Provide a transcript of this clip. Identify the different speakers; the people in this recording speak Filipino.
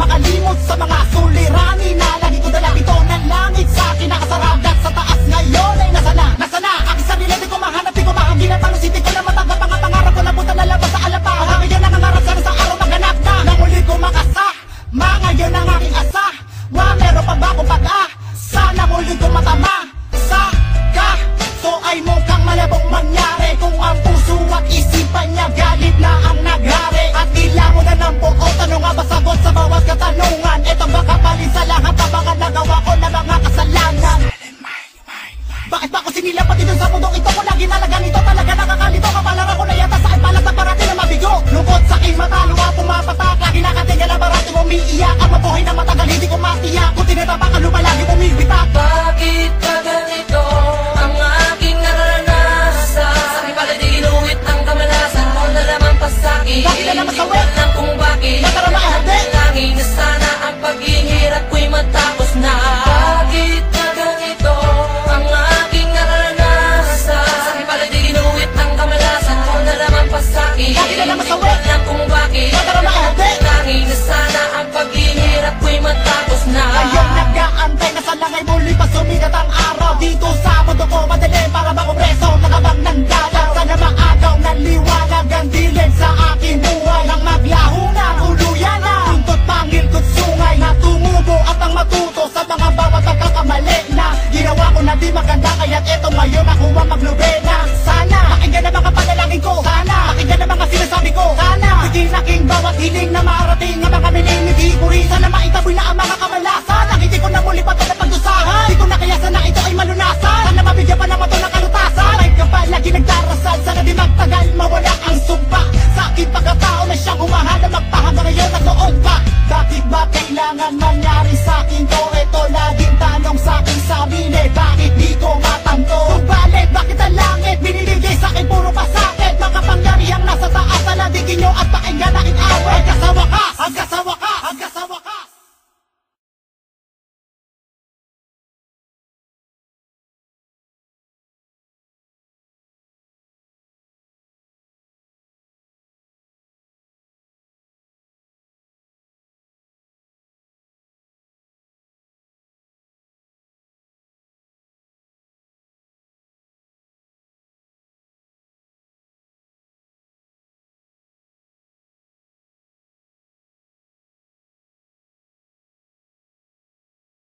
Speaker 1: makalimot sa mga suliranin na lagi ko dala ito ng langit sa akin nakasaragdat sa taas ngayon ay nasa na aking sarili di ko mahanap di ko mahangilan panusiti ko na matanggap ang pangarap ko na puta lalabas sa alapa hanggang ngayon nangangarap sana sa araw maganap na nang muli ko makasa ngayon ang aking asa meron pa ba akong sana muli ko matama sa so ay mukhang malabong mangyari kung ang puso at isipan niya galit na ang naghari at tila mo na ng buo tanong nga ba sagot sa bawat katanungan ito ba kapalit sa lahat ng mga nagawa ko na mga kasalanan bakit ba ako sinila pati dun sa mundong ito ko lagi nalagan ito talaga nakakalito kapalara ko na yata sa ipalat na parating na mabigo lungkot sa aking mata luha pumapatak lagi nakatingin na barating umiiyak ang mabuhay na matagal hindi ko matiyak kung tinatapang ang lumalagi bumibitak
Speaker 2: bakit ka ganito ang aking naranasan sa aking pala di inuwit ang kamalasan mo na naman pasaki
Speaker 1: bakit na naman sawit
Speaker 2: lang kung bakit
Speaker 1: natarama ahadi
Speaker 2: langin na sana ang paghihirap ko'y matapos na bakit ka ganito ang aking naranasan sa aking pala di inuwit ang kamalasan mo na naman pasaki
Speaker 1: bakit na naman sawit
Speaker 2: lang kung bakit
Speaker 1: natarama ahadi
Speaker 2: langin na sana ang paghihirap ko'y matapos na
Speaker 1: ngayon nag-aantay na sa langay muli pa sumikat ang araw dito sa mundo ko madali para ba preso nakabang ng dalaw sana maagaw ng liwanag ang dilim sa aking buhay nang maglaho na tuluyan na tuntot pangil kot sungay na tumubo at ang matuto sa mga bawat pagkakamali na ginawa ko na di maganda kaya't eto ngayon ako ang maglubena sana pakinggan na mga panalangin ko sana pakinggan na mga sinasabi ko sana bigin aking bawat hiling na marating ang mga minimiti ko rin sana maitaboy na ang mga kamalasan ang hindi ko na muli pa ito na pagdusahan di ko na kaya sana ito ay malunasan sana mabigyan pa naman ito ng kalutasan may kapal lagi nagdarasal sana di magtagal mawala ang sumpa sa aking pagkatao na siyang humahal na magpahanga ngayon at noon pa bakit ba kailangan mangyari sa akin to